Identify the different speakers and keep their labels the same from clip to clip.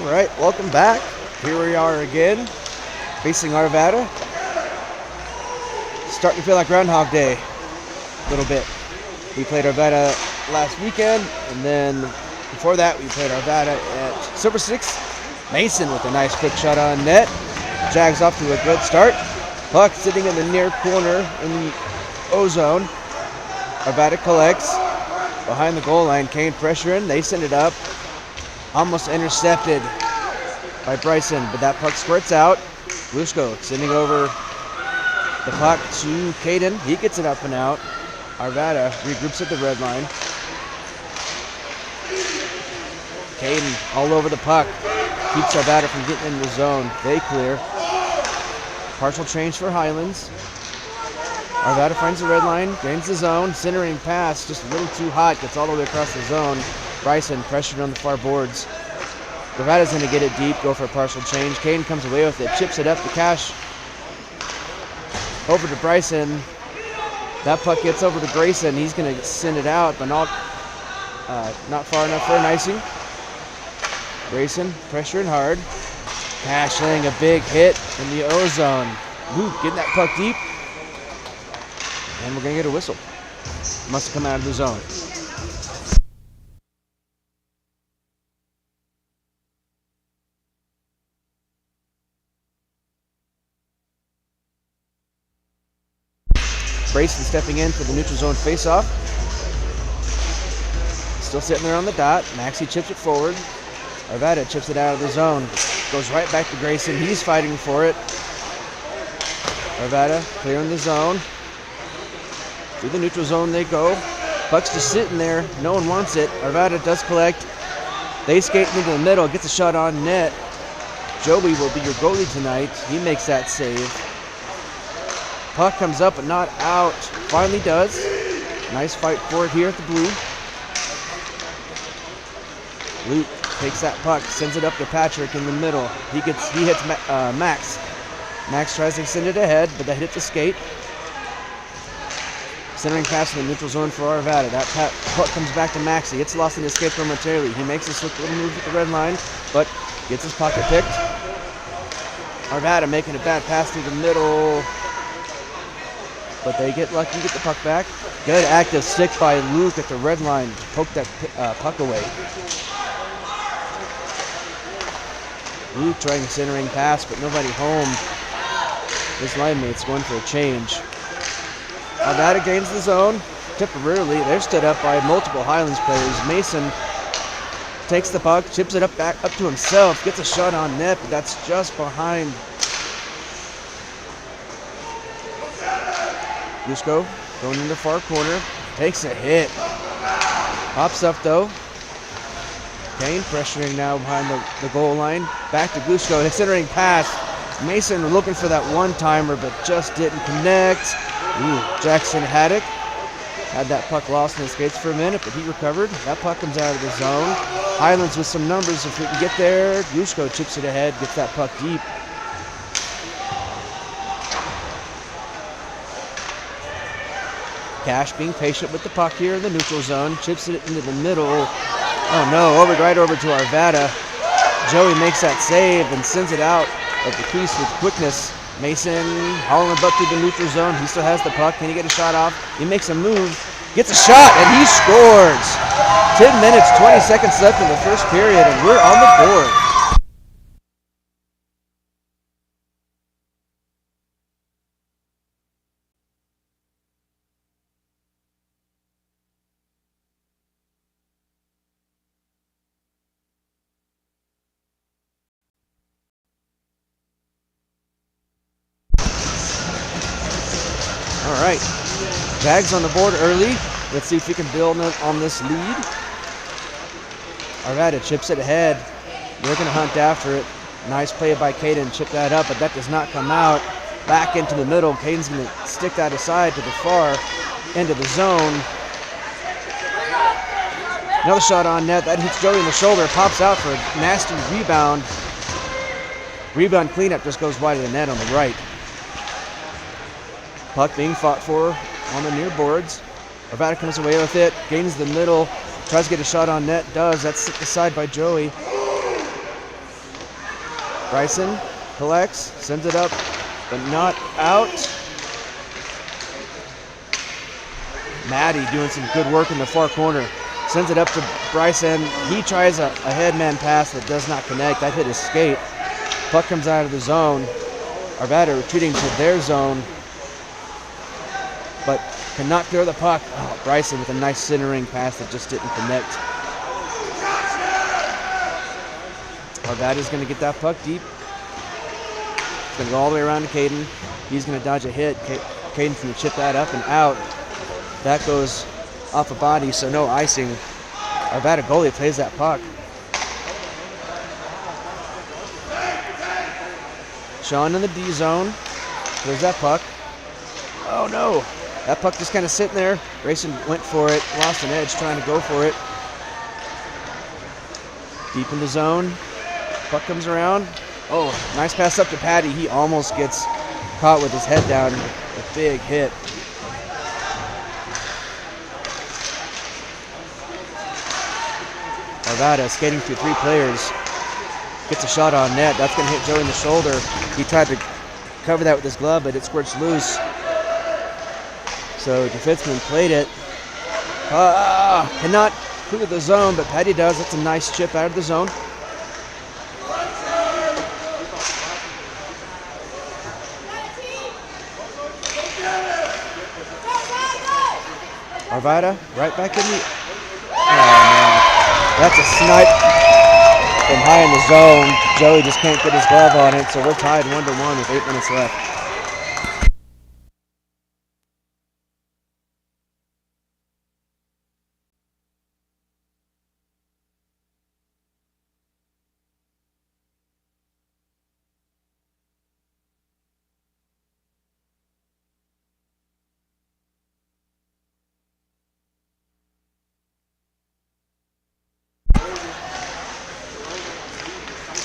Speaker 1: Alright, welcome back. Here we are again, facing Arvada. Starting to feel like Groundhog Day a little bit. We played Arvada last weekend, and then before that we played Arvada at Silver Six. Mason with a nice quick shot on net. Jags off to a good start. Puck sitting in the near corner in the O-zone. Arvada collects behind the goal line. Kane pressuring. They send it up. Almost intercepted by Bryson, but that puck squirts out. Glushko sending over the puck to Caden. He gets it up and out. Arvada regroups at the red line. Caden all over the puck. Keeps Arvada from getting in the zone. They clear. Partial change for Highlands. Arvada finds the red line, gains the zone. Centering pass, just a little too hot. Gets all the way across the zone. Bryson pressured on the far boards. Arvada's going to get it deep, go for a partial change. Caden comes away with it, chips it up to Cash. Over to Bryson. That puck gets over to Grayson. He's going to send it out, but not far enough for an icing. Grayson pressuring hard. Cash laying a big hit in the O-zone. Luke getting that puck deep. And we're going to get a whistle. Must have come out of the zone. Grayson stepping in for the neutral zone faceoff. Still sitting there on the dot. Maxey chips it forward. Arvada chips it out of the zone. Goes right back to Grayson. He's fighting for it. Arvada clearing the zone. Through the neutral zone they go. Puck's just sitting there. No one wants it. Arvada does collect. They skate into the middle. Gets a shot on net. Joey will be your goalie tonight. He makes that save. Puck comes up but not out. Finally does. Nice fight for it here at the blue. Luke takes that puck, sends it up to Patrick in the middle. He hits Max. Max tries to send it ahead, but that hits the skate. Centering pass in the neutral zone for Arvada. That puck comes back to Maxey. It's lost in the skate momentarily. He makes a slick little move at the red line, but gets his pocket picked. Arvada making a bad pass through the middle, but they get lucky, get the puck back. Good active stick by Luke at the red line to poke that puck away. Luke trying a centering pass, but nobody home. His line mate's going for a change. Arvada gains the zone temporarily. They're stood up by multiple Highlands players. Mason takes the puck, chips it back up to himself, gets a shot on net, but that's just behind. Glushko going in the far corner, takes a hit. Pops up though. Kane pressuring now behind the goal line. Back to Glushko, a centering pass. Mason looking for that one-timer, but just didn't connect. Jackson Haddock had that puck lost in his skates for a minute, but he recovered. That puck comes out of the zone. Highlands with some numbers if we can get there. Glushko chips it ahead, gets that puck deep. Cash being patient with the puck here in the neutral zone. Chips it into the middle. Oh no, right over to Arvada. Joey makes that save and sends it out of the crease with quickness. Mason hauling the butt through the neutral zone. He still has the puck. Can he get a shot off? He makes a move, gets a shot, and he scores. 10 minutes, 20 seconds left in the first period, and we're on the board. All right, Jags on the board early. Let's see if we can build on this lead. Arvada chips it ahead. They're going to hunt after it. Nice play by Caden, chip that up, but that does not come out. Back into the middle. Caden's going to stick that aside to the far end of the zone. Another shot on net. That hits Joey in the shoulder. Pops out for a nasty rebound. Rebound cleanup just goes wide of the net on the right. Puck being fought for on the near boards. Arvada comes away with it, gains the middle, tries to get a shot on net, does. That's set aside by Joey. Bryson collects, sends it up, but not out. Maddie doing some good work in the far corner. Sends it up to Bryson. He tries a headman pass that does not connect. That hit his skate. Puck comes out of the zone. Arvada retreating to their zone, but cannot throw the puck. Oh, Bryson with a nice centering pass that just didn't connect. Arvada's going to get that puck deep. It's going to go all the way around to Caden. He's going to dodge a hit. Caden's going to chip that up and out. That goes off a body, so no icing. Arvada goalie plays that puck. Sean in the D zone. There's that puck. Oh no! That puck just kind of sitting there. Grayson went for it, lost an edge trying to go for it. Deep in the zone. Puck comes around. Oh, nice pass up to Patty. He almost gets caught with his head down. A big hit. Arvada skating through 3 players. Gets a shot on net. That's going to hit Joe in the shoulder. He tried to cover that with his glove, but it squirts loose. So defenseman played it. Cannot clear the zone, but Patty does. That's a nice chip out of the zone. Arvada right back in the... Oh, man. That's a snipe from high in the zone. Joey just can't get his glove on it, so we're tied 1-1 with 8 minutes left.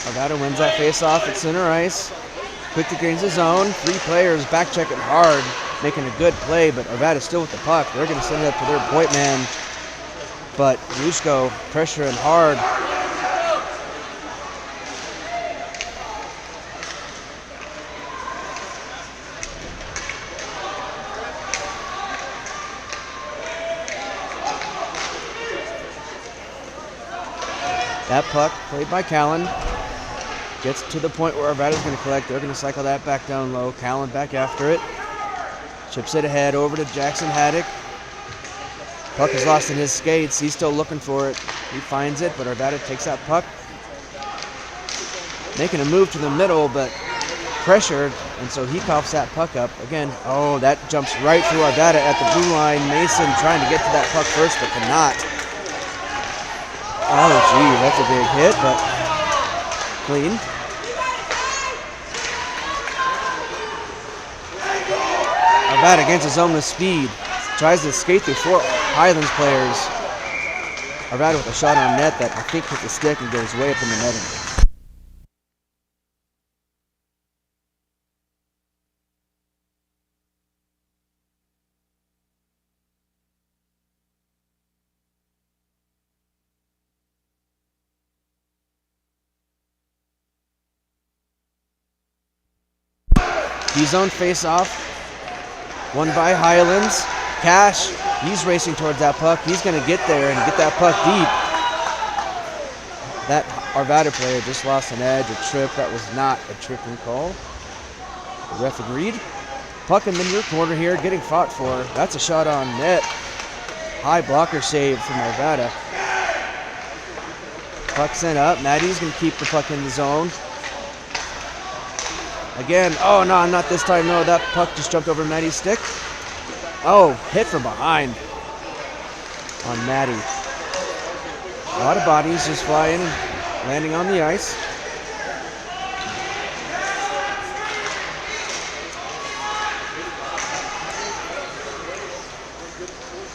Speaker 1: Arvada wins that face-off at center ice. Quick to gain the zone. 3 players back checking hard, making a good play, but Arvada's still with the puck. They're going to send it up to their point man, but Rusko pressuring hard. That puck played by Callan. Gets to the point where Arvada's going to collect. They're going to cycle that back down low. Callan back after it. Chips it ahead over to Jackson Haddock. Puck is lost in his skates. He's still looking for it. He finds it, but Arvada takes that puck. Making a move to the middle, but pressured, and so he coughs that puck up. Again, oh, that jumps right through Arvada at the blue line. Mason trying to get to that puck first, but cannot. Oh, gee, that's a big hit, but clean. Arvada against his own with speed. Tries to skate through 4 Highlands players. Arvada with a shot on net that I think hit the stick and goes way up in the netting. D-zone face-off, won by Highlands. Cash, he's racing towards that puck. He's going to get there and get that puck deep. That Arvada player just lost an edge, a trip. That was not a tripping call. The ref agreed. Puck in the near corner here, getting fought for. That's a shot on net. High blocker save from Arvada. Puck sent up. Maddie's going to keep the puck in the zone. Again, oh no, not this time, no, that puck just jumped over Maddie's stick. Oh, hit from behind on Maddie. A lot of bodies just flying and landing on the ice.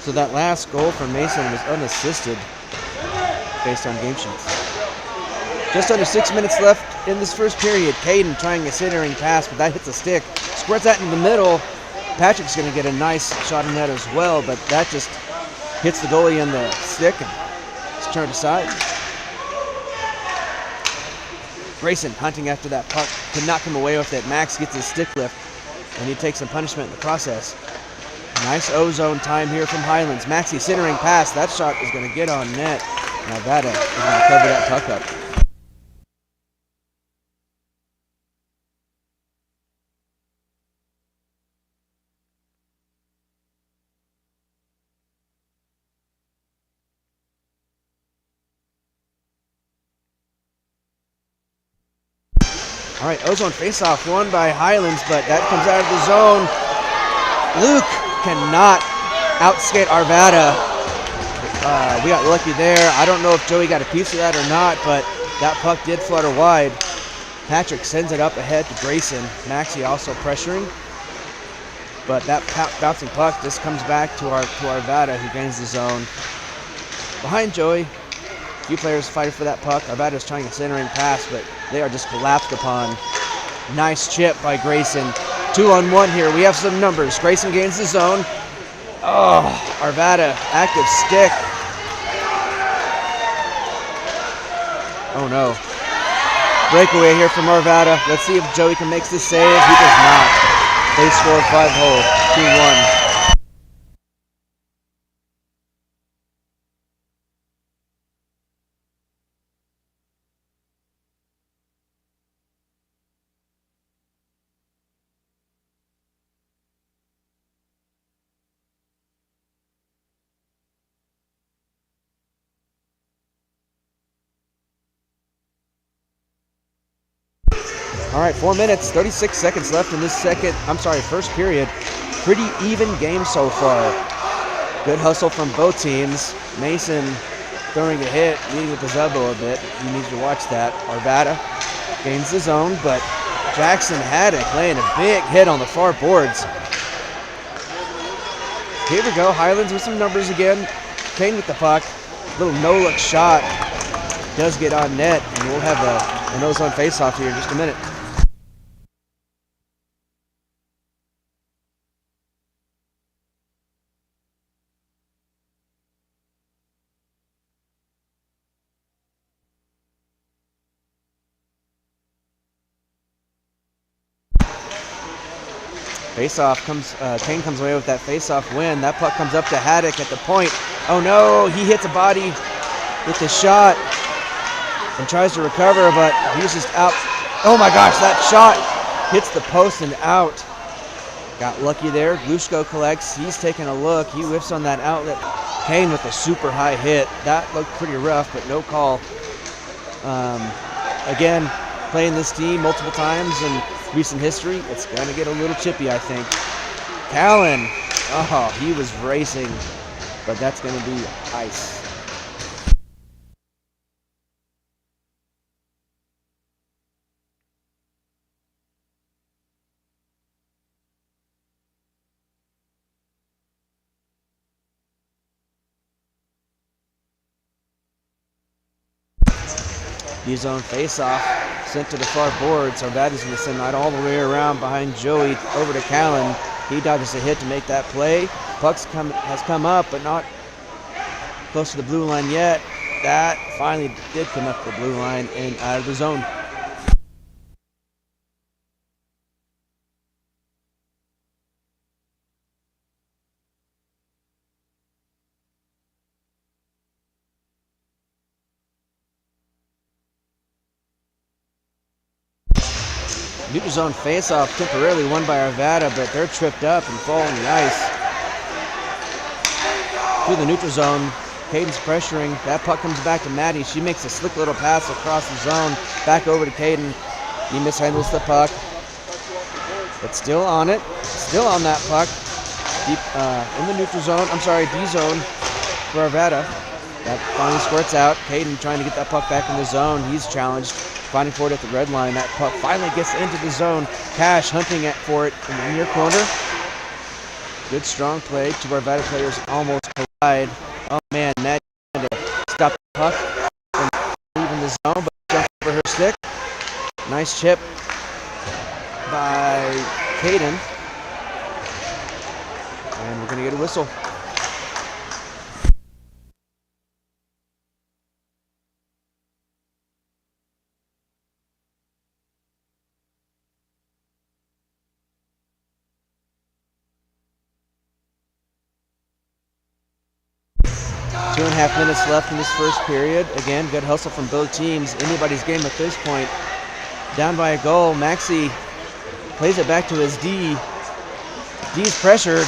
Speaker 1: So that last goal from Mason was unassisted based on game sheets. Just under 6 minutes left in this first period. Caden trying a centering pass, but that hits a stick. Squirts that in the middle. Patrick's going to get a nice shot in that as well, but that just hits the goalie in the stick and it's turned aside. Grayson hunting after that puck. Could not come away with it. Max gets his stick lift, and he takes some punishment in the process. Nice O-zone time here from Highlands. Maxi centering pass. That shot is going to get on net. Now Arvada is going to cover that puck up. All right, O-zone faceoff won by Highlands, but that comes out of the zone. Luke cannot outskate Arvada. We got lucky there. I don't know if Joey got a piece of that or not, but that puck did flutter wide. Patrick sends it up ahead to Grayson. Maxi also pressuring, but that bouncing puck just comes back to Arvada, who gains the zone. Behind Joey, few players fighting for that puck. Arvada is trying a centering pass, but they are just collapsed upon. Nice chip by Grayson. 2-on-1 here. We have some numbers. Grayson gains the zone. Oh, Arvada, active stick. Oh no. Breakaway here from Arvada. Let's see if Joey can make this save. He does not. They score 5-hole, 2-1. All right, 4 minutes, 36 seconds left in this first period. Pretty even game so far. Good hustle from both teams. Mason throwing a hit, leading with his elbow a bit. You need to watch that. Arvada gains the zone, but Jackson Haddock laying a big hit on the far boards. Here we go, Highlands with some numbers again. Kane with the puck. Little no-look shot. Does get on net, and we'll have an O-zone face-off here in just a minute. Face-off comes, Kane comes away with that face-off win. That puck comes up to Haddock at the point. Oh no, he hits a body with the shot and tries to recover, but he's just out. Oh my gosh, that shot hits the post and out. Got lucky there. Glushko collects. He's taking a look. He whiffs on that outlet. Kane with a super high hit. That looked pretty rough, but no call. Again, playing this team multiple times in recent history, it's going to get a little chippy, I think. Callan, oh, he was racing, but that's going to be ice. D-zone face-off, sent to the far boards. Arvada's going to send that all the way around behind Joey over to Callan. He dodges a hit to make that play. Puck has come up, but not close to the blue line yet. That finally did come up the blue line and out of the zone. Neutral zone face-off temporarily won by Arvada, but they're tripped up and fall on the ice. Through the neutral zone, Caden's pressuring. That puck comes back to Maddie. She makes a slick little pass across the zone, back over to Caden. He mishandles the puck, but still on it. Still on that puck. Deep in the neutral zone. D-zone for Arvada. That finally squirts out. Caden trying to get that puck back in the zone. He's challenged. Finding for it at the red line. That puck finally gets into the zone. Cash hunting for it in the near corner. Good strong play. Two Arvada players almost collide. Oh man, Matt trying to stop the puck from leaving the zone, but jumped over her stick. Nice chip by Caden. And we're going to get a whistle. 2.5 minutes left in this first period. Again, good hustle from both teams. Anybody's game at this point. Down by a goal. Maxey plays it back to his D. D's pressured.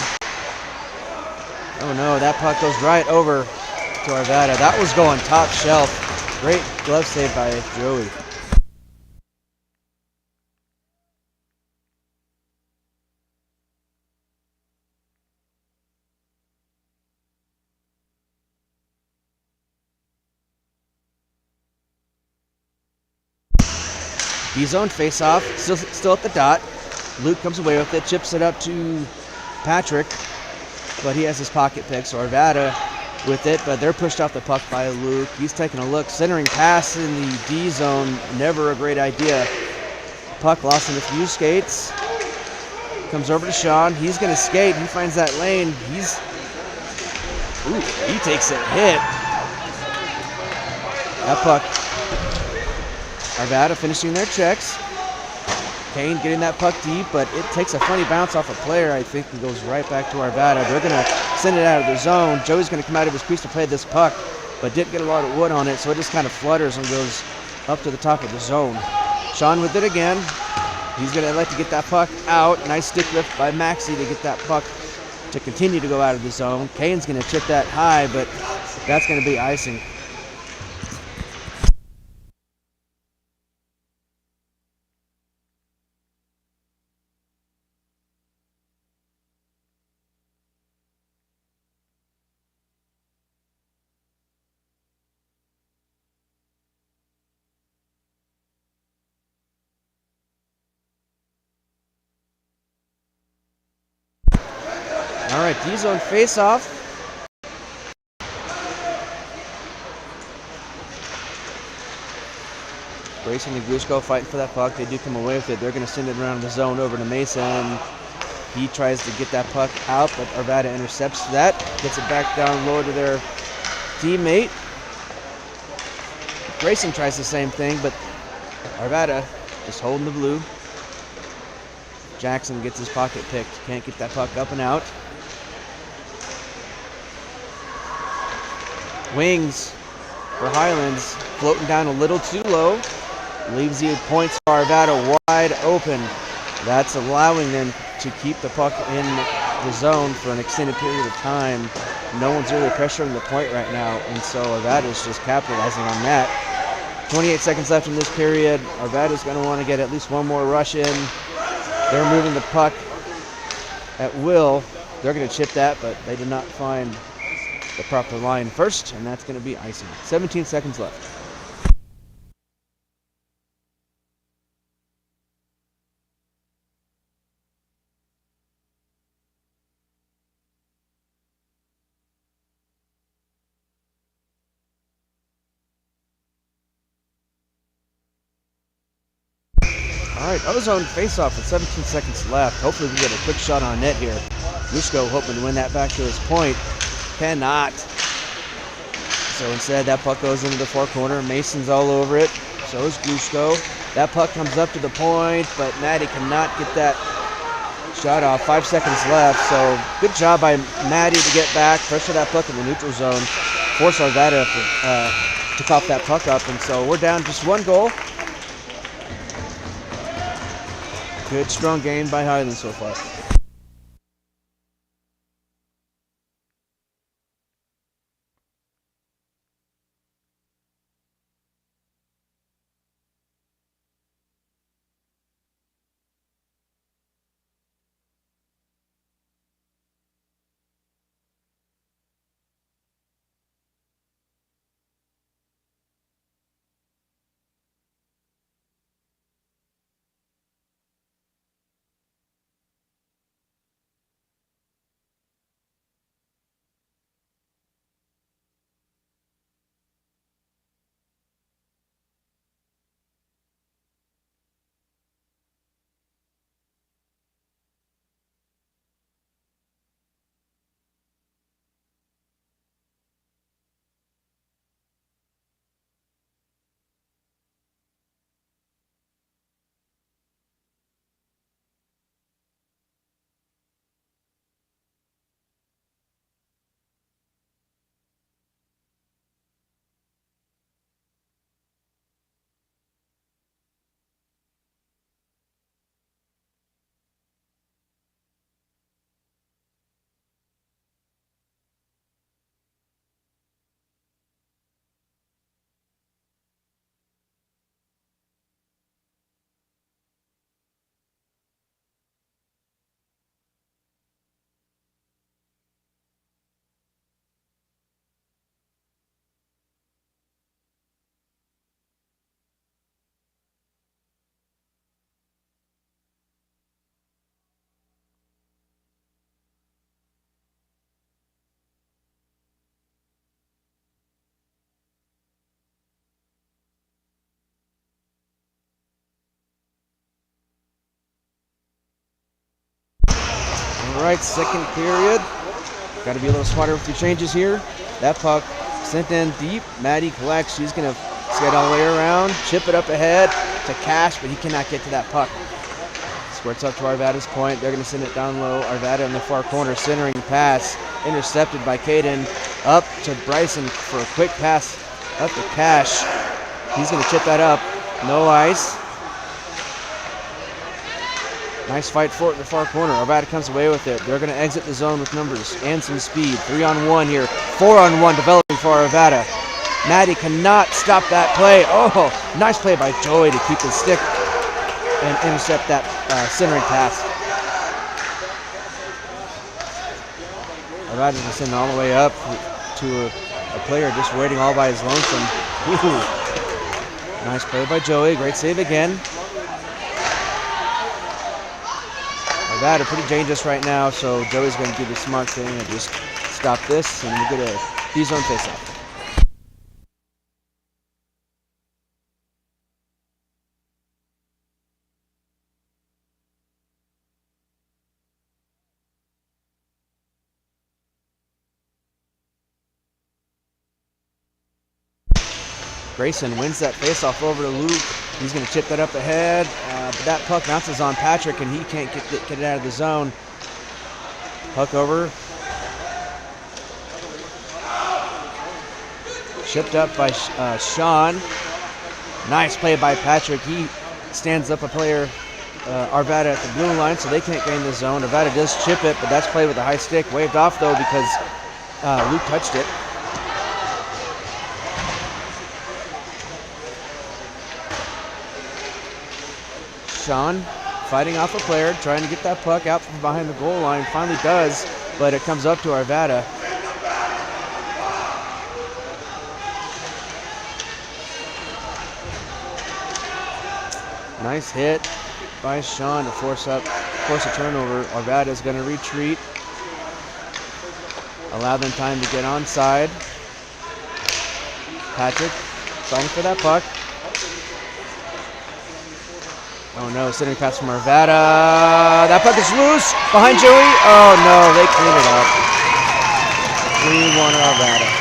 Speaker 1: Oh no, that puck goes right over to Arvada. That was going top shelf. Great glove save by Joey. D-zone face-off, still at the dot. Luke comes away with it, chips it up to Patrick, but he has his pocket pick, so Arvada with it, but they're pushed off the puck by Luke. He's taking a look, centering pass in the D-zone, never a great idea. Puck lost in a few skates. Comes over to Sean, he's gonna skate, he finds that lane, he takes a hit. That puck, Arvada finishing their checks. Kane getting that puck deep, but it takes a funny bounce off a player, I think, and goes right back to Arvada. They're going to send it out of the zone. Joey's going to come out of his crease to play this puck, but didn't get a lot of wood on it, so it just kind of flutters and goes up to the top of the zone. Sean with it again. He's going to like to get that puck out. Nice stick lift by Maxey to get that puck to continue to go out of the zone. Kane's going to chip that high, but that's going to be icing. All right, D-zone face-off. Grayson and Gushko fighting for that puck. They do come away with it. They're going to send it around the zone over to Mason. He tries to get that puck out, but Arvada intercepts that. Gets it back down low to their teammate. Grayson tries the same thing, but Arvada just holding the blue. Jackson gets his pocket picked. Can't get that puck up and out. Wings for Highlands, floating down a little too low. Leaves the points for Arvada wide open. That's allowing them to keep the puck in the zone for an extended period of time. No one's really pressuring the point right now, and so Arvada's just capitalizing on that. 28 seconds left in this period. Arvada's going to want to get at least one more rush in. They're moving the puck at will. They're going to chip that, but they did not find the proper line first, and that's going to be icing. 17 seconds left. All right, Ozone face-off with 17 seconds left. Hopefully we get a quick shot on net here. Lushko hoping to win that back to his point. Cannot. So instead, that puck goes into the far corner. Mason's all over it. So is Gushko. That puck comes up to the point, but Maddie cannot get that shot off. 5 seconds left. So good job by Maddie to get back, pressure that puck in the neutral zone, force Arvada to cough that puck up. And so we're down just one goal. Good, strong game by Highland so far. right, second period. Got to be a little smarter with your changes here. That puck sent in deep. Maddie collects. She's going to skate all the way around, chip it up ahead to Cash, but he cannot get to that puck. Squirts up to Arvada's point. They're going to send it down low. Arvada in the far corner, centering pass. Intercepted by Caden. Up to Bryson for a quick pass. Up to Cash. He's going to chip that up. No ice. Nice fight for it in the far corner. Arvada comes away with it. They're going to exit the zone with numbers and some speed. 3-on-1 here. 4-on-1 developing for Arvada. Maddie cannot stop that play. Oh, nice play by Joey to keep his stick and intercept that centering pass. Arvada just sending all the way up to a player just waiting all by his lonesome. Ooh. Nice play by Joey. Great save again. Arvada pretty dangerous right now, so Joey's going to do the smart thing and just stop this, and we'll get a D-zone face-off. Grayson wins that faceoff over to Luke. He's going to chip that up ahead, but that puck bounces on Patrick, and he can't get it out of the zone. Puck over. Chipped up by Sean. Nice play by Patrick. He stands up a player, Arvada, at the blue line, so they can't gain the zone. Arvada does chip it, but that's played with a high stick. Waved off, though, because Luke touched it. Sean fighting off a player, trying to get that puck out from behind the goal line. Finally does, but it comes up to Arvada. Nice hit by Sean to force a turnover. Arvada is going to retreat. Allow them time to get onside. Patrick fighting for that puck. Oh no, sending pass from Arvada. That puck is loose behind Joey. Oh no, they clean it up. 3-1 Arvada.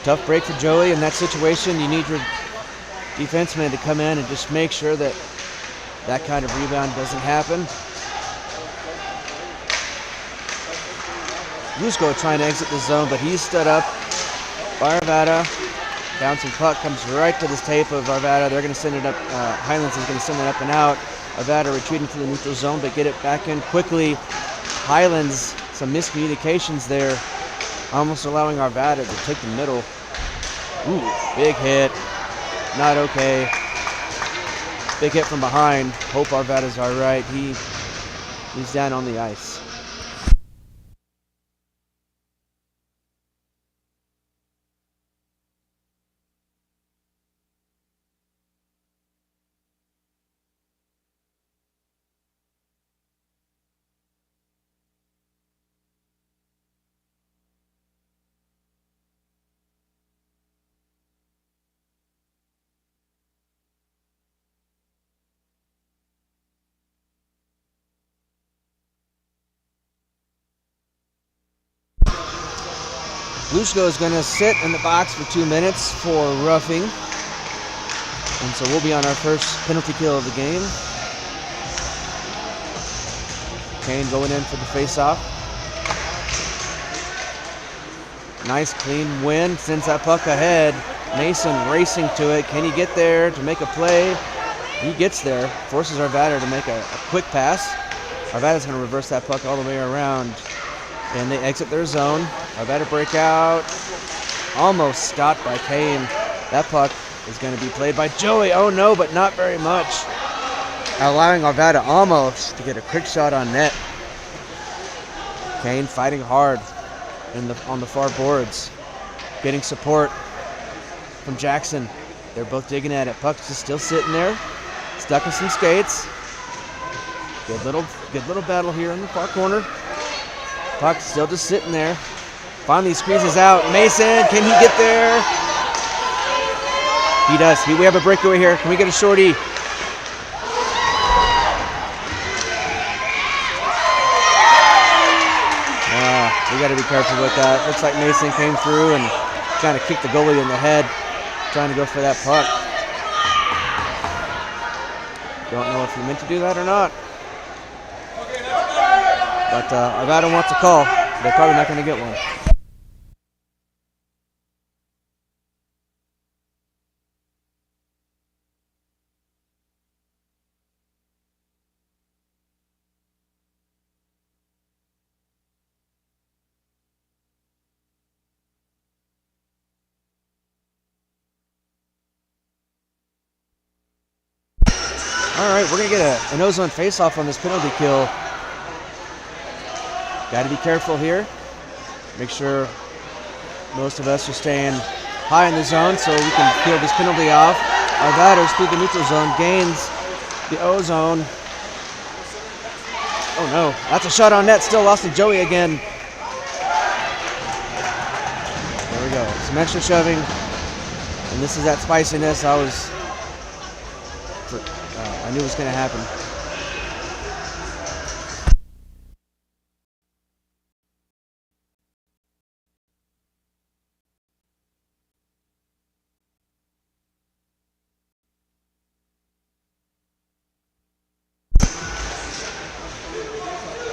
Speaker 1: Tough break for Joey in that situation. You need your defenseman to come in and just make sure that that kind of rebound doesn't happen. Lusko trying to exit the zone, but he's stood up by Arvada. Bouncing puck comes right to this tape of Arvada. They're going to send it up. Highlands is going to send it up and out. Arvada retreating to the neutral zone, but get it back in quickly. Highlands, some miscommunications there. Almost allowing Arvada to take the middle. Ooh, big hit. Not okay. Big hit from behind. Hope Arvada's all right. He's down on the ice. Lushko is going to sit in the box for 2 minutes for roughing. And so we'll be on our first penalty kill of the game. Kane going in for the face-off. Nice clean win, sends that puck ahead. Mason racing to it. Can he get there to make a play? He gets there, forces Arvada to make a quick pass. Arvada's going to reverse that puck all the way around. And they exit their zone. Arvada breakout. Almost stopped by Kane. That puck is going to be played by Joey. Oh no, but not very much. Allowing Arvada almost to get a quick shot on net. Kane fighting hard on the far boards. Getting support from Jackson. They're both digging at it. Puck's just still sitting there. Stuck in some skates. Good little battle here in the far corner. Puck still just sitting there. Finally squeezes out. Mason, can he get there? He does. We have a breakaway here. Can we get a shorty? We got to be careful with that. Looks like Mason came through and kind of kicked the goalie in the head, trying to go for that puck. Don't know if he meant to do that or not. But Arvada wants a call. They're probably not going to get one. All right, we're going to get an ozone face-off on this penalty kill. Got to be careful here. Make sure most of us are staying high in the zone so we can peel this penalty off. Arvada's through the neutral zone, gains the ozone. Oh no, that's a shot on net, still lost to Joey again. There we go, some extra shoving. And this is that spiciness I knew was going to happen.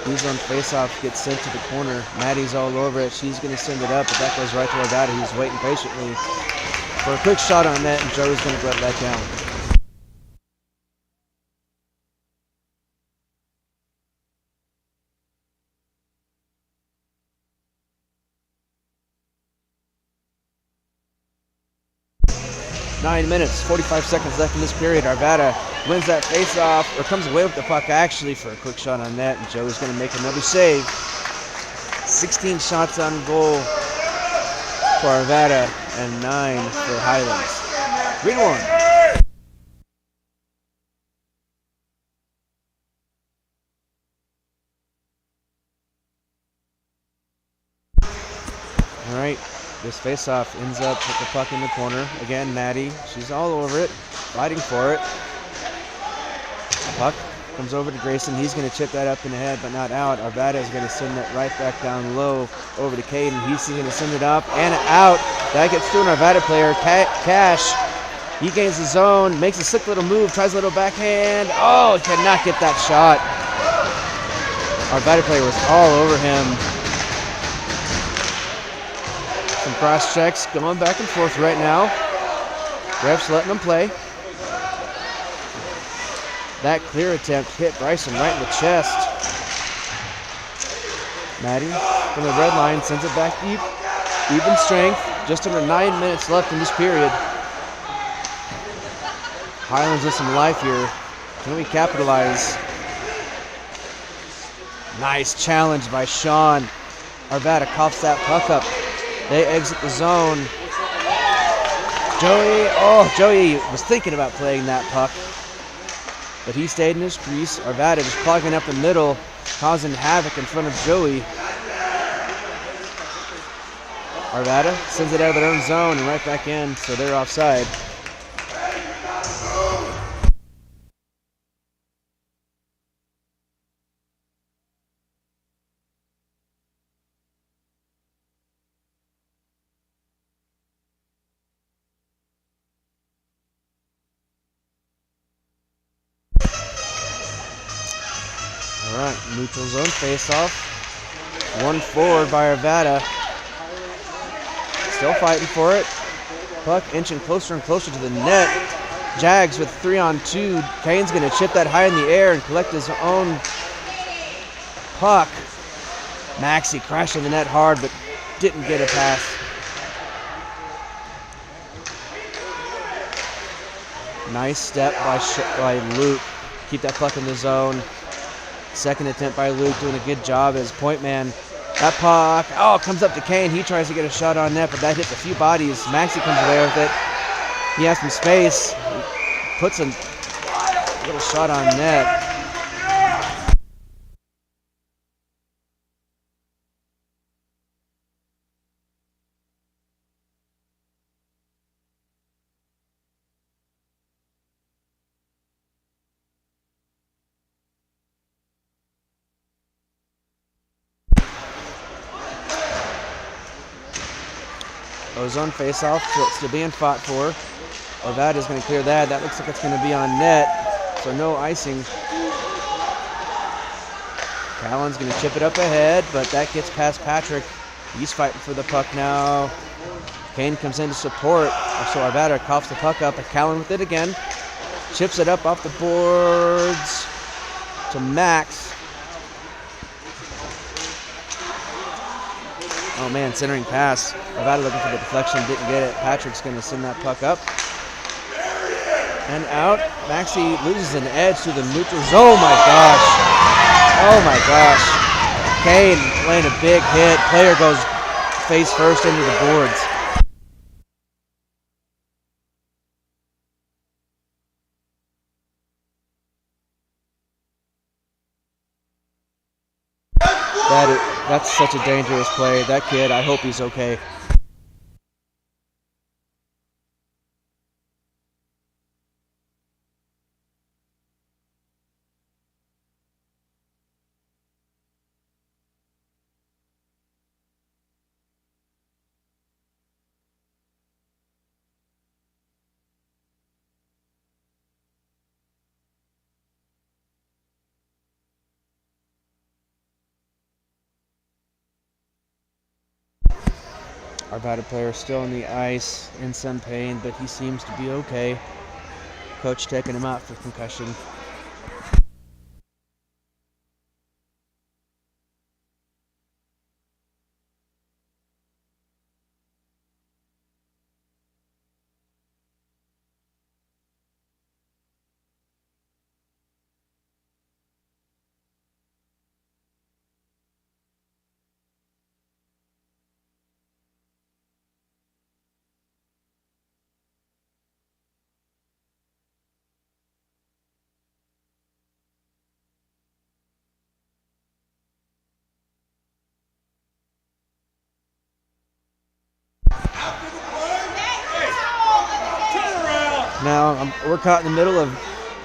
Speaker 1: He's on face-off, gets sent to the corner. Maddie's all over it. She's going to send it up, but that goes right to Arvada. He's waiting patiently for a quick shot on net, and Joey's going to let that down. Nine minutes, 45 seconds left in this period. Arvada wins that face-off, or comes away with the puck actually for a quick shot on net, and Joey's going to make another save. 16 shots on goal for Arvada and 9 for Highlands. 3-1. All right. This face-off ends up with the puck in the corner. Again, Maddie, she's all over it, fighting for it. The puck comes over to Grayson. He's going to chip that up in the head, but not out. Arvada is going to send that right back down low over to Caden. He's going to send it up and out. That gets through an Arvada player. Cash, he gains the zone, makes a slick little move, tries a little backhand. Oh, he cannot get that shot. Arvada player was all over him. Some cross checks going back and forth right now. Refs letting them play. That clear attempt hit Bryson right in the chest. Maddie from the red line sends it back deep. Even strength. Just under 9 minutes left in this period. Highlands with some life here. Can we capitalize? Nice challenge by Sean. Arvada coughs that puck up. They exit the zone. Joey was thinking about playing that puck, but he stayed in his crease. Arvada just clogging up the middle, causing havoc in front of Joey. Arvada sends it out of their own zone and right back in, so they're offside. All right, neutral zone face-off. 1-4 by Arvada. Still fighting for it. Puck inching closer and closer to the net. Jags with 3-on-2. Kane's going to chip that high in the air and collect his own puck. Maxey crashing the net hard, but didn't get a pass. Nice step by Luke. Keep that puck in the zone. Second attempt by Luke, doing a good job as point man. That puck, comes up to Kane. He tries to get a shot on net, but that hits a few bodies. Maxey comes away with it. He has some space. He puts a little shot on net. Ozone face-off, still being fought for. Arvada's going to clear that. That looks like it's going to be on net, so no icing. Callan's going to chip it up ahead, but that gets past Patrick. He's fighting for the puck now. Kane comes in to support, so Arvada coughs the puck up. Callan with it again. Chips it up off the boards to Max. Oh man, centering pass. Arvada looking for the deflection, didn't get it. Patrick's going to send that puck up. And out. Maxey loses an edge to the neutral zone. Oh my gosh. Oh my gosh. Kane laying a big hit. Player goes face first into the boards. That's such a dangerous play. That kid, I hope he's okay. Arvada player still on the ice in some pain, but he seems to be okay. Coach taking him out for concussion. Now we're caught in the middle of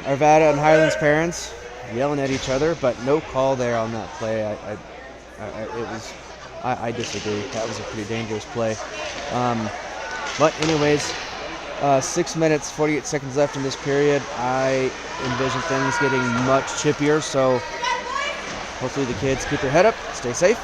Speaker 1: Arvada and Highland's parents yelling at each other, but no call there on that play. I disagree. That was a pretty dangerous play. But anyways, 6 minutes, 48 seconds left in this period. I envision things getting much chippier, so hopefully the kids keep their head up, stay safe.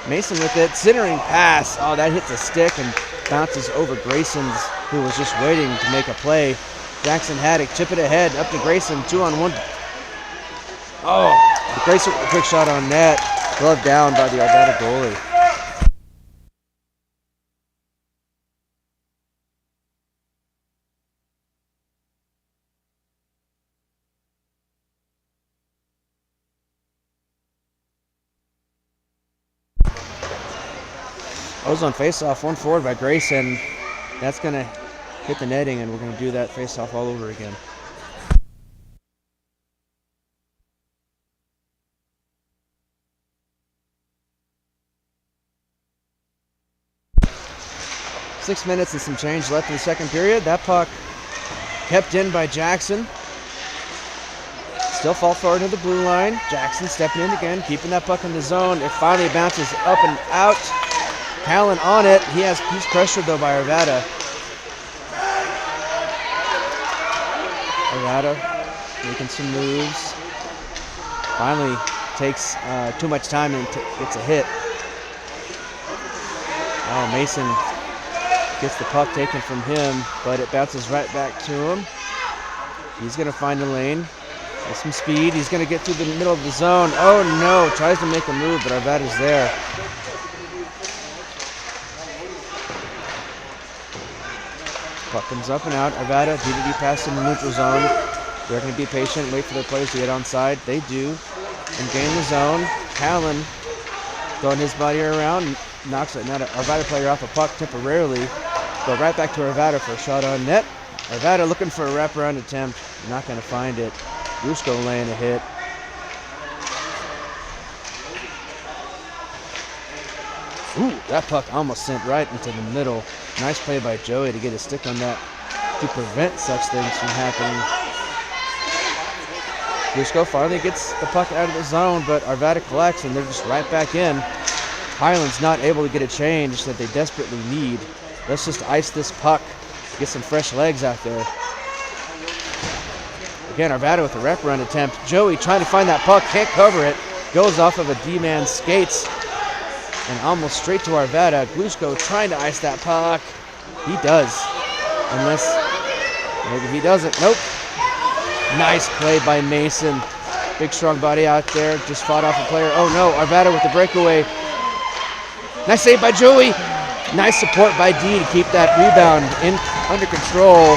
Speaker 1: Mason with it, centering pass. Oh, that hits a stick and bounces over Grayson's, who was just waiting to make a play. Jackson Haddock, chip it ahead, up to Grayson, 2-on-1. Oh, Grayson with a quick shot on net. Glove down by the Arvada goalie. Ozone face-off, one forward by Grayson. That's going to hit the netting, and we're going to do that face-off all over again. Six minutes and some change left in the second period. That puck kept in by Jackson. Still fall forward to the blue line. Jackson stepping in again, keeping that puck in the zone. It finally bounces up and out. Callan on it. He's pressured though by Arvada. Arvada making some moves. Finally takes too much time and gets a hit. Oh, Mason gets the puck taken from him, but it bounces right back to him. He's going to find a lane. With some speed. He's going to get through the middle of the zone. Oh no, tries to make a move, but Arvada's there. Puck comes up and out. Arvada, DDD pass in the neutral zone. They're going to be patient, wait for their players to get onside. They do, and gain the zone. Callan throwing his body around, knocks another Arvada player off a puck temporarily. Go right back to Arvada for a shot on net. Arvada looking for a wraparound attempt. Not going to find it. Rusko laying a hit. Ooh, that puck almost sent right into the middle. Nice play by Joey to get his stick on that to prevent such things from happening. Rusko finally gets the puck out of the zone, but Arvada collects and they're just right back in. Highland's not able to get a change that they desperately need. Let's just ice this puck, get some fresh legs out there. Again, Arvada with a wraparound attempt. Joey trying to find that puck, can't cover it. Goes off of a D-man's skates and almost straight to Arvada. Glushko trying to ice that puck. He does, unless maybe he doesn't. Nope. Nice play by Mason. Big strong body out there, just fought off a player. Oh no, Arvada with the breakaway. Nice save by Joey. Nice support by D to keep that rebound under control.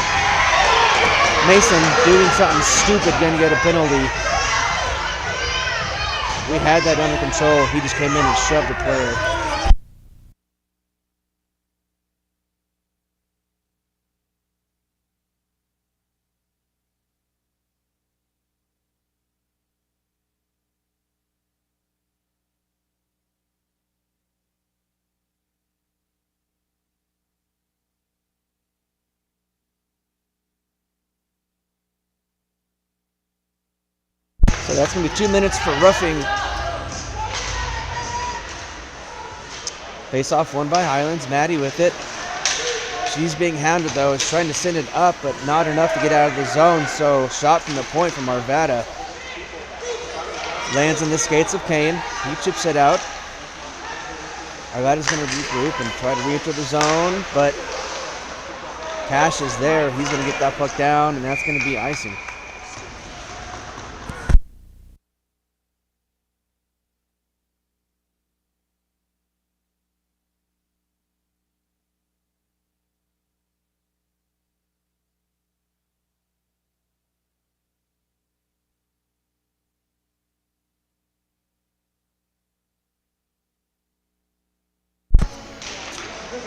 Speaker 1: Mason doing something stupid, gonna get a penalty. We had that under control. He just came in and shoved the player. So that's going to be 2 minutes for roughing. Face-off won by Highlands. Maddie with it. She's being hounded, though. Is trying to send it up, but not enough to get out of the zone. So shot from the point from Arvada. Lands on the skates of Kane. He chips it out. Arvada's going to regroup and try to re-enter the zone, but Cash is there. He's going to get that puck down, and that's going to be icing.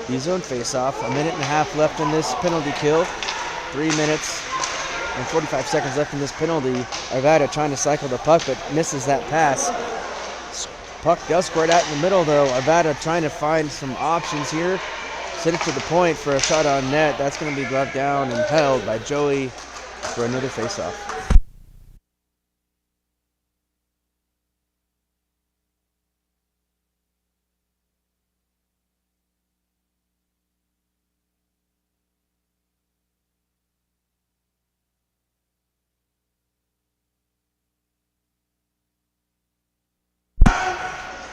Speaker 1: D-zone face-off. 1.5 minutes left in this penalty kill. 3 minutes and 45 seconds left in this penalty. Arvada trying to cycle the puck, but misses that pass. Puck does squirt out in the middle, though. Arvada trying to find some options here. Send it to the point for a shot on net. That's going to be gloved down and held by Joey for another face-off.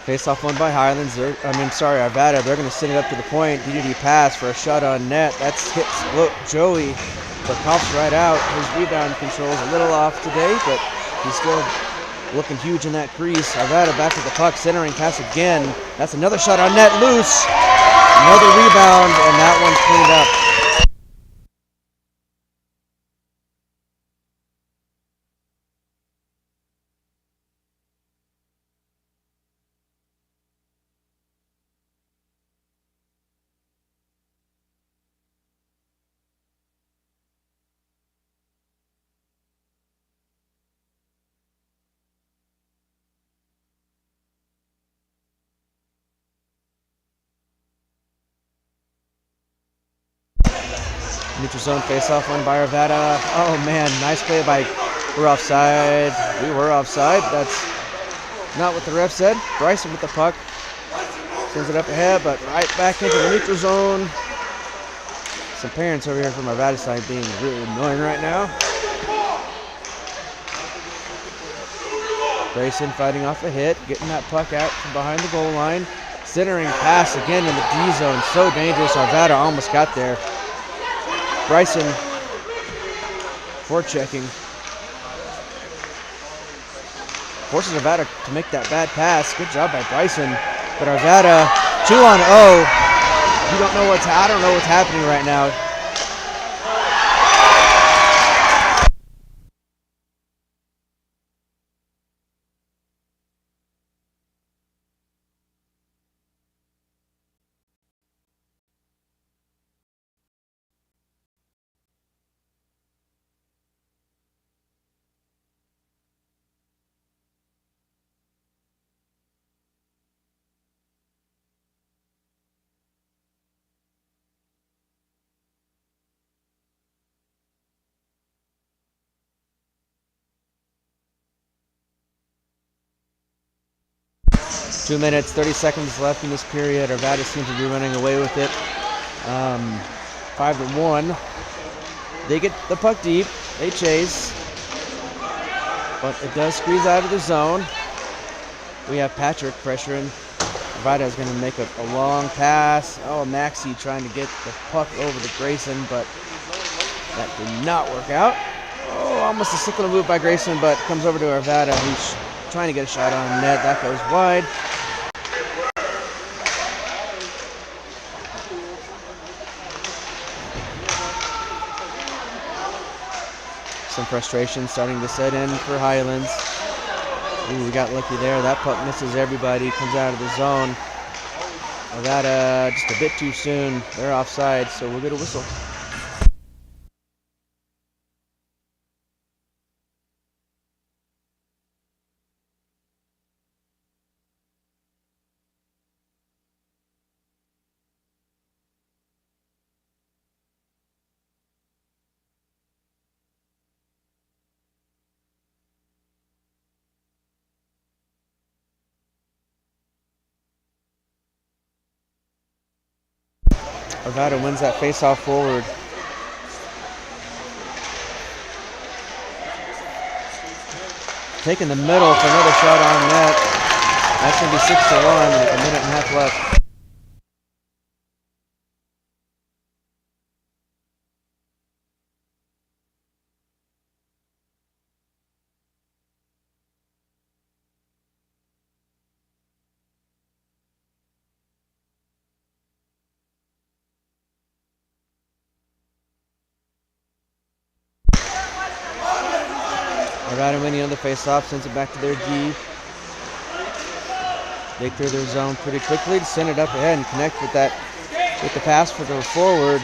Speaker 1: Face-off won by Highlands. Arvada. They're going to send it up to the point. DDD pass for a shot on net. That's hits Joey, but pops right out. His rebound control is a little off today, but he's still looking huge in that crease. Arvada back with the puck, centering pass again. That's another shot on net, loose. Another rebound, and that one's cleaned up. Neutral zone face-off won by Arvada. Oh man, nice play by, we're offside. We were offside. That's not what the ref said. Bryson with the puck. Sends it up ahead, but right back into the neutral zone. Some parents over here from Arvada side being really annoying right now. Bryson fighting off a hit, getting that puck out from behind the goal line. Centering pass again in the D zone. So dangerous. Arvada almost got there. Bryson forechecking. Forces Arvada to make that bad pass. Good job by Bryson. But Arvada 2-on-0. You don't know I don't know what's happening right now. 2 minutes, 30 seconds left in this period. Arvada seems to be running away with it. 5-1. They get the puck deep. They chase. But it does squeeze out of the zone. We have Patrick pressuring. Arvada is going to make a long pass. Oh, Maxey trying to get the puck over to Grayson, but that did not work out. Oh, almost a sick little move by Grayson, but comes over to Arvada, who's trying to get a shot on net. That goes wide. Some frustration starting to set in for Highlands. Ooh, we got lucky there. That puck misses everybody, comes out of the zone. Arvada just a bit too soon. They're offside, so we'll get a whistle. Arvada wins that face-off forward. Taking the middle for another shot on net. That's going to be 6-1 with a minute and a half left. Arvada winning on the face-off, sends it back to their D. They clear their zone pretty quickly to send it up ahead and connect with the pass for the forward.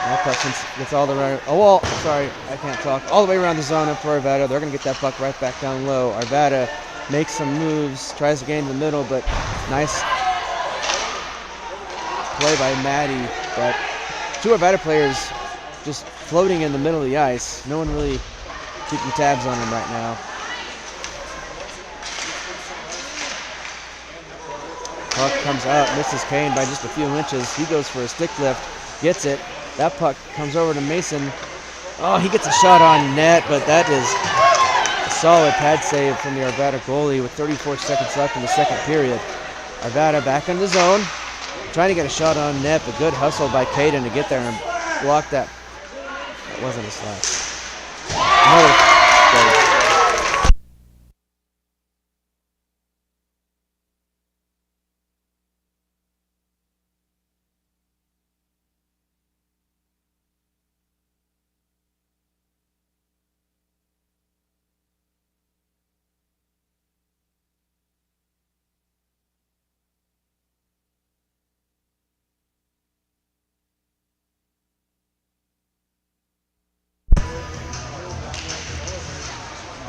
Speaker 1: That puck gets all the way. Oh, well, sorry, I can't talk. All the way around the zone up for Arvada. They're going to get that puck right back down low. Arvada makes some moves, tries to gain the middle, but nice play by Maddie. But two Arvada players just floating in the middle of the ice. No one really keeping tabs on him right now. Puck comes out, misses Kane by just a few inches. He goes for a stick lift, gets it. That puck comes over to Mason. Oh, he gets a shot on net, but that is a solid pad save from the Arvada goalie with 34 seconds left in the second period. Arvada back in the zone, trying to get a shot on net, but good hustle by Caden to get there and block that. That wasn't a slap. Another goal.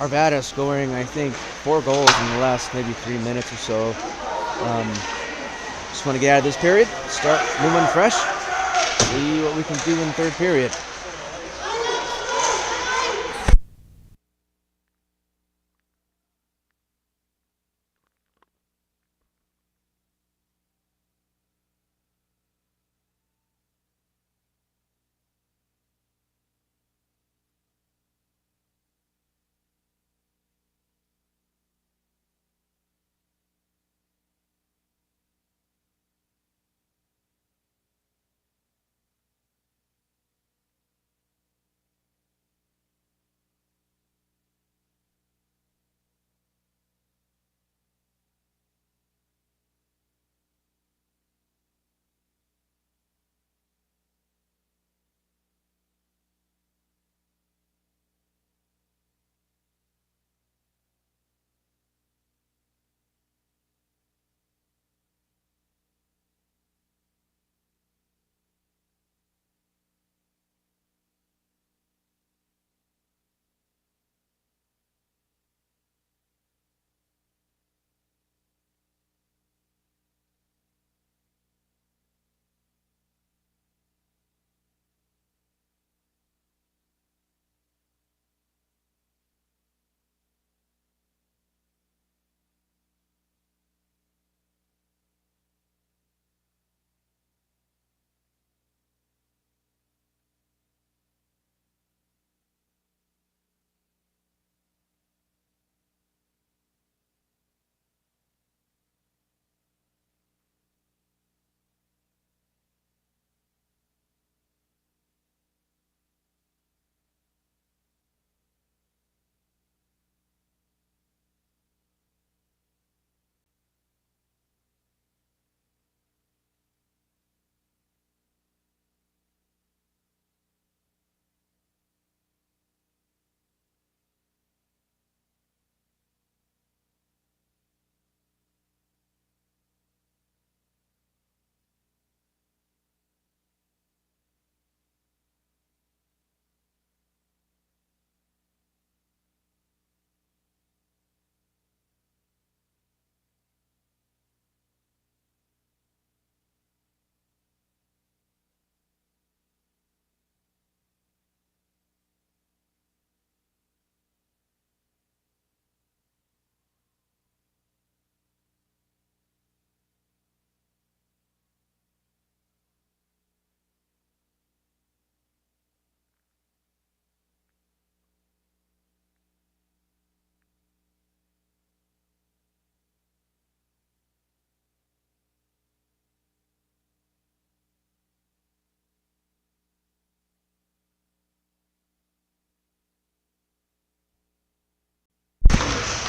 Speaker 1: Arvada scoring, I think, 4 goals in the last maybe 3 minutes or so. Just want to get out of this period, start new one fresh, see what we can do in the third period.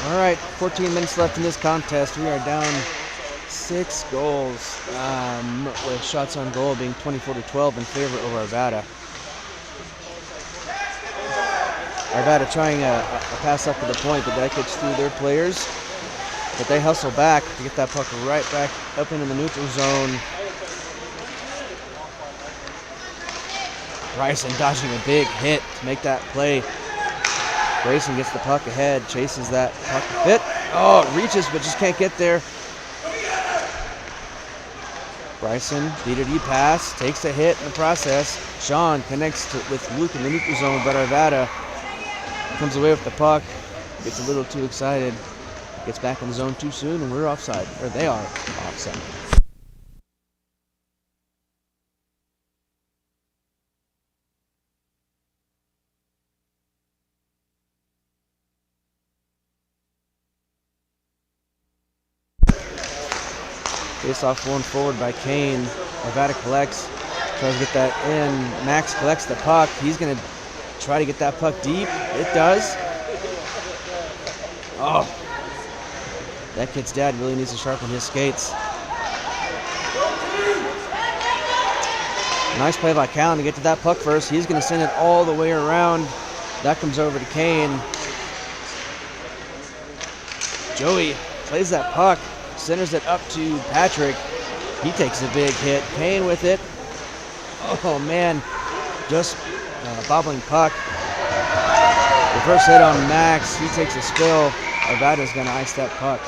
Speaker 1: All right, 14 minutes left in this contest. We are down 6 goals with shots on goal being 24-12 in favor of Arvada. Arvada trying a pass up to the point, but that gets through their players. But they hustle back to get that puck right back up into the neutral zone. Bryson dodging a big hit to make that play. Grayson gets the puck ahead, chases that puck a bit. Oh, it reaches, but just can't get there. Bryson, D-to-D pass, takes a hit in the process. Sean connects with Luke in the neutral zone, but Arvada comes away with the puck, gets a little too excited, gets back in the zone too soon, and we're offside, or they are offside. Face off going forward by Kane. Arvada collects, tries to get that in. Max collects the puck. He's going to try to get that puck deep. It does. Oh, that kid's dad really needs to sharpen his skates. Nice play by Callan to get to that puck first. He's going to send it all the way around. That comes over to Kane. Joey plays that puck. Centers it up to Patrick. He takes a big hit. Kane with it. Oh man, just bobbling puck. Reverse hit on Max. He takes a spill. Arvada's going to ice that puck.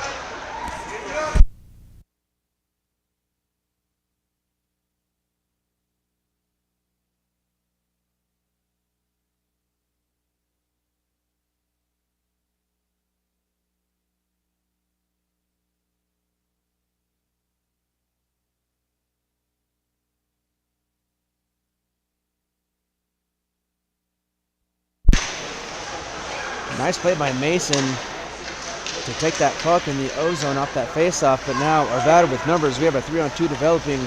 Speaker 1: Nice play by Mason to take that puck in the O-zone off that face-off, but now Arvada with numbers. We have a 3-on-2 developing.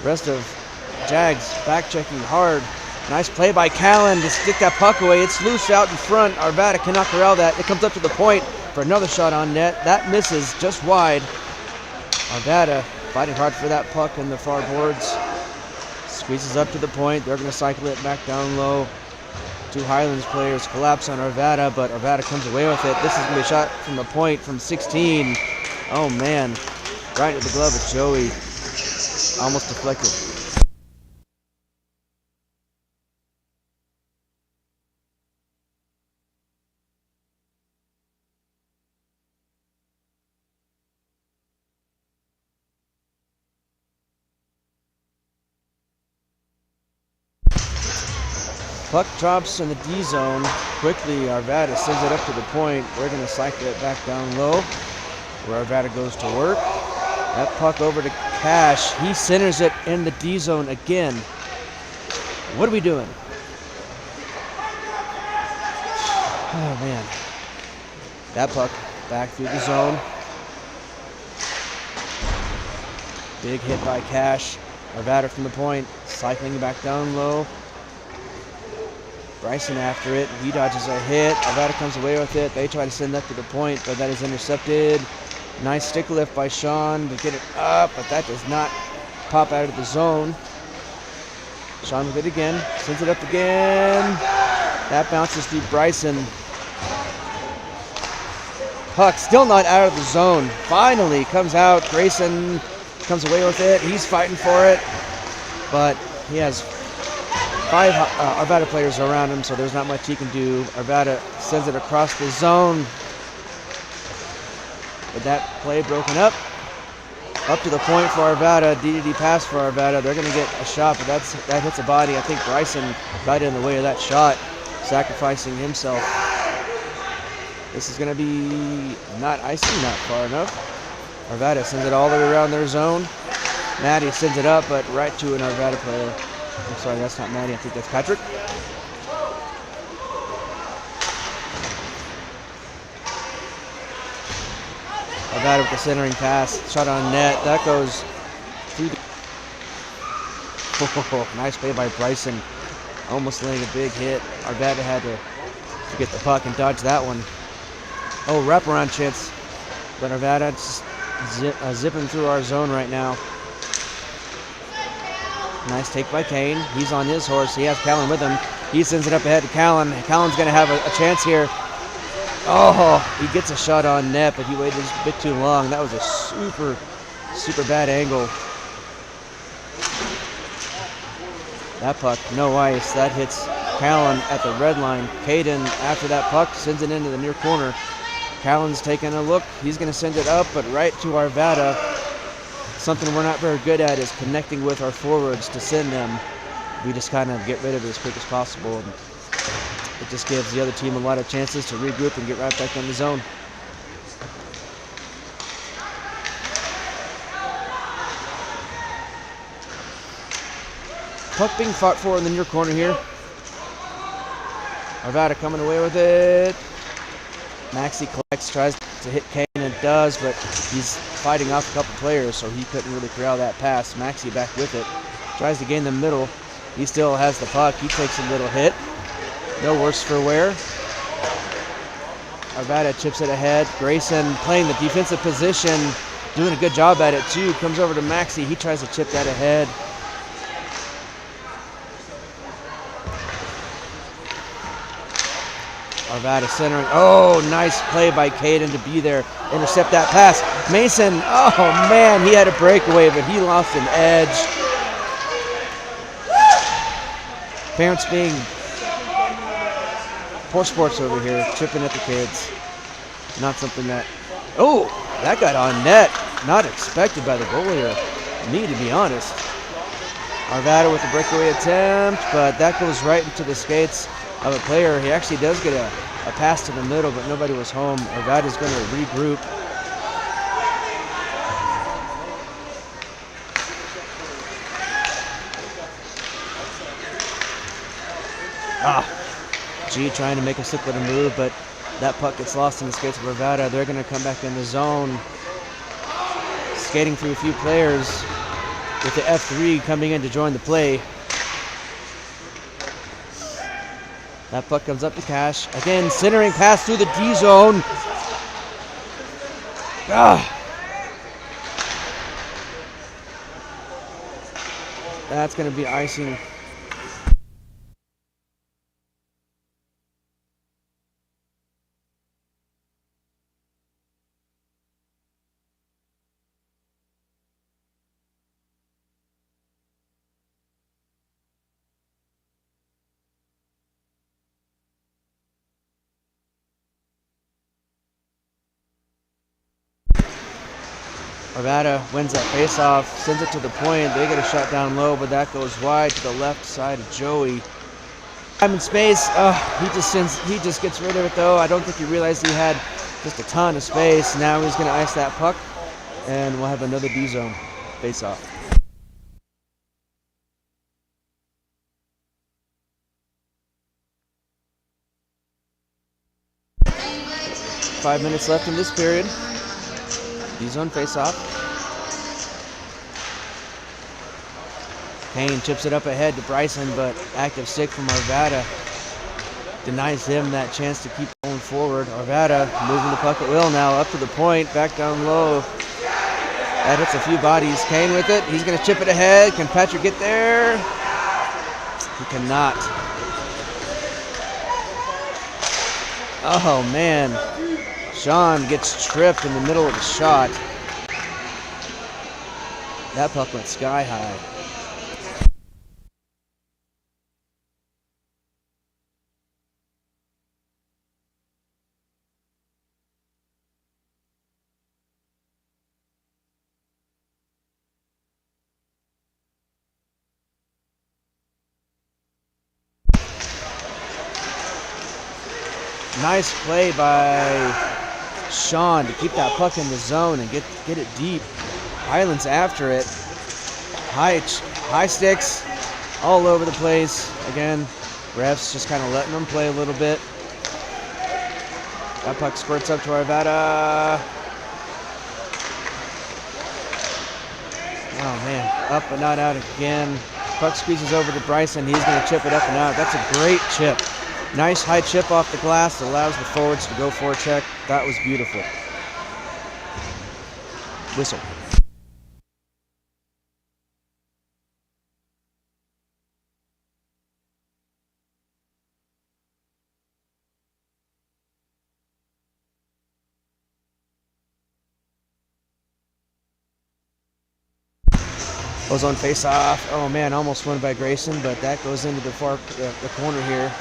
Speaker 1: Rest of Jags back-checking hard. Nice play by Callan to stick that puck away. It's loose out in front. Arvada cannot corral that. It comes up to the point for another shot on net. That misses just wide. Arvada fighting hard for that puck in the far boards. Squeezes up to the point. They're going to cycle it back down low. Two Highlands players collapse on Arvada, but Arvada comes away with it. This is going to be a shot from the point from 16. Oh man, right at the glove of Joey. Almost deflected. Puck drops in the D zone. Quickly, Arvada sends it up to the point. We're going to cycle it back down low, where Arvada goes to work. That puck over to Cash. He centers it in the D zone again. What are we doing? Oh man. That puck back through the zone. Big hit by Cash. Arvada from the point, cycling back down low. Bryson after it. He dodges a hit. Arvada comes away with it. They try to send that to the point, but that is intercepted. Nice stick lift by Sean to get it up, but that does not pop out of the zone. Sean with it again. Sends it up again. That bounces through Bryson. Puck still not out of the zone. Finally comes out. Grayson comes away with it. He's fighting for it, but he has 5 Arvada players around him, so there's not much he can do. Arvada sends it across the zone. With that play broken up to the point for Arvada. D-to-D pass for Arvada. They're going to get a shot, but that hits a body. I think Bryson got in the way of that shot, sacrificing himself. This is going to be not icing, not far enough. Arvada sends it all the way around their zone. Maddie sends it up, but right to an Arvada player. I'm sorry, that's not Maddie. I think that's Patrick. Arvada with the centering pass. Shot on net. That goes through the... Oh, nice play by Bryson. Almost laying a big hit. Arvada had to get the puck and dodge that one. Oh, wraparound chance. But Arvada just zipping through our zone right now. Nice take by Kane. He's on his horse. He has Callan with him. He sends it up ahead to Callan. Callan's going to have a chance here. Oh, he gets a shot on net, but he waited a bit too long. That was a super, super bad angle. That puck, no ice. That hits Callan at the red line. Caden, after that puck, sends it into the near corner. Callan's taking a look. He's going to send it up, but right to Arvada. Something we're not very good at is connecting with our forwards to send them. We just kind of get rid of it as quick as possible. And it just gives the other team a lot of chances to regroup and get right back in the zone. Puck being fought for in the near corner here. Arvada coming away with it. Maxey collects, tries to hit Kane, and does, but he's fighting off a couple players, so he couldn't really corral that pass. Maxey back with it. Tries to gain the middle. He still has the puck. He takes a little hit. No worse for wear. Arvada chips it ahead. Grayson playing the defensive position, doing a good job at it too. Comes over to Maxey. He tries to chip that ahead. Arvada centering. Oh, nice play by Caden to be there. Intercept that pass. Mason, oh man, he had a breakaway, but he lost an edge. Parents being poor sports over here, chipping at the kids. Not something that, oh, that got on net. Not expected by the goalie, me to be honest. Arvada with the breakaway attempt, but that goes right into the skates of a player. He actually does get a pass to the middle, but nobody was home. Arvada's going to regroup. G trying to make a slip with a move, but that puck gets lost in the skates of Arvada. They're going to come back in the zone. Skating through a few players with the F3 coming in to join the play. That puck comes up to Cash. Again, centering pass through the D zone. That's going to be icing. Arvada wins that faceoff, sends it to the point. They get a shot down low, but that goes wide to the left side of Joey. I'm in space. He just gets rid of it though. I don't think he realized he had just a ton of space. Now he's going to ice that puck, and we'll have another D zone faceoff. Five minutes left in this period. D-zone face-off. Kane chips it up ahead to Bryson, but active stick from Arvada denies him that chance to keep going forward. Arvada moving the puck at will now, up to the point, back down low. That hits a few bodies. Kane with it. He's going to chip it ahead. Can Patrick get there? He cannot. Oh, man. Sean gets tripped in the middle of the shot. That puck went sky high. Nice play by Sean to keep that puck in the zone and get it deep. Highlands after it. High sticks all over the place. Again, refs just kind of letting them play a little bit. That puck squirts up to Arvada. Oh man, up but not out again. Puck squeezes over to Bryson. He's going to chip it up and out. That's a great chip. Nice high chip off the glass that allows the forwards to go for a check. That was beautiful. Whistle. Ozone face off. Oh man, almost won by Grayson, but that goes into the far the corner here.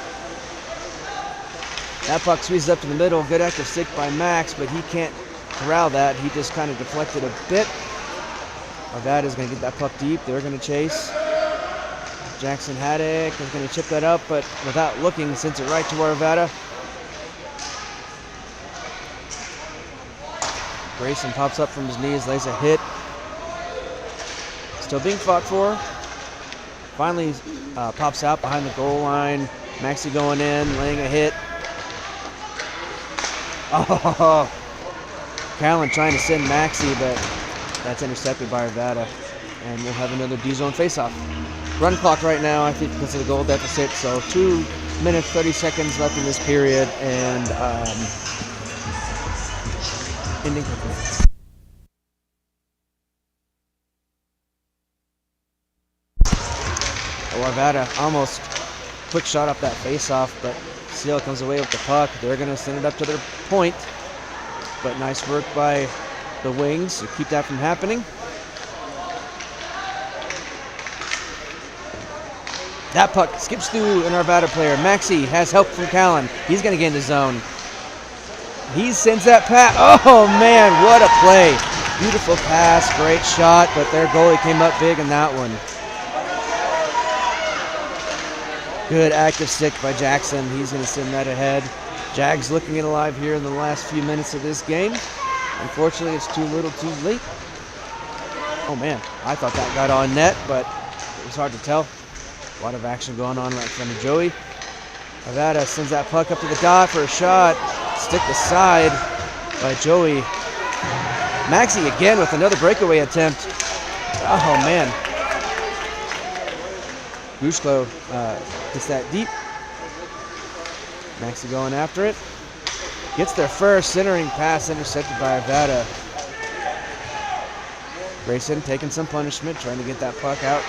Speaker 1: That puck squeezes up to the middle. Good active stick by Max, but he can't corral that. He just kind of deflected a bit. Arvada is going to get that puck deep. They're going to chase. Jackson Haddock is going to chip that up, but without looking, sends it right to Arvada. Grayson pops up from his knees, lays a hit. Still being fought for. Finally pops out behind the goal line. Maxi going in, laying a hit. Oh, Callan trying to send Maxi, but that's intercepted by Arvada. And we'll have another D-zone face-off. Run clock right now, I think, because of the goal deficit. So 2 minutes, 30 seconds left in this period, and ending quickly. Arvada almost quick shot off that face-off, but still comes away with the puck. They're going to send it up to their point, but nice work by the Wings to keep that from happening. That puck skips through an Arvada player. Maxi has help from Callan. He's going to get in the zone. He sends that pass. Oh man, what a play. Beautiful pass, great shot, but their goalie came up big in that one. Good active stick by Jackson. He's going to send that ahead. Jags looking it alive here in the last few minutes of this game. Unfortunately, it's too little too late. Oh man, I thought that got on net, but it was hard to tell. A lot of action going on right in front of Joey. Arvada sends that puck up to the dot for a shot. Stick aside by Joey. Maxi again with another breakaway attempt. Oh man. Gushko gets that deep. Maxi going after it. Gets their first centering pass intercepted by Arvada. Grayson taking some punishment, trying to get that puck out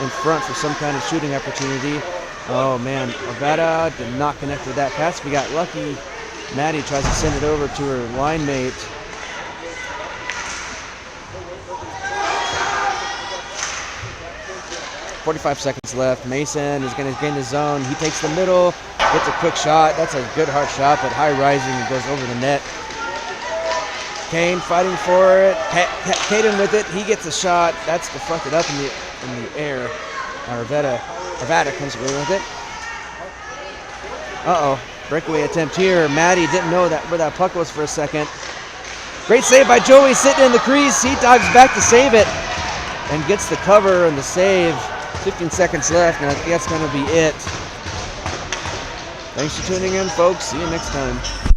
Speaker 1: in front for some kind of shooting opportunity. Oh man, Arvada did not connect with that pass. We got lucky. Maddie tries to send it over to her line mate. .45 seconds left. Mason is going to gain the zone. He takes the middle, gets a quick shot. That's a good hard shot, but high rising and goes over the net. Kane fighting for it. Caden with it. He gets a shot. That's deflected up in the air. Arvada comes away with it. Uh-oh. Breakaway attempt here. Maddie didn't know where that puck was for a second. Great save by Joey sitting in the crease. He dives back to save it and gets the cover and the save. 15 seconds left, and I think that's going to be it. Thanks for tuning in, folks. See you next time.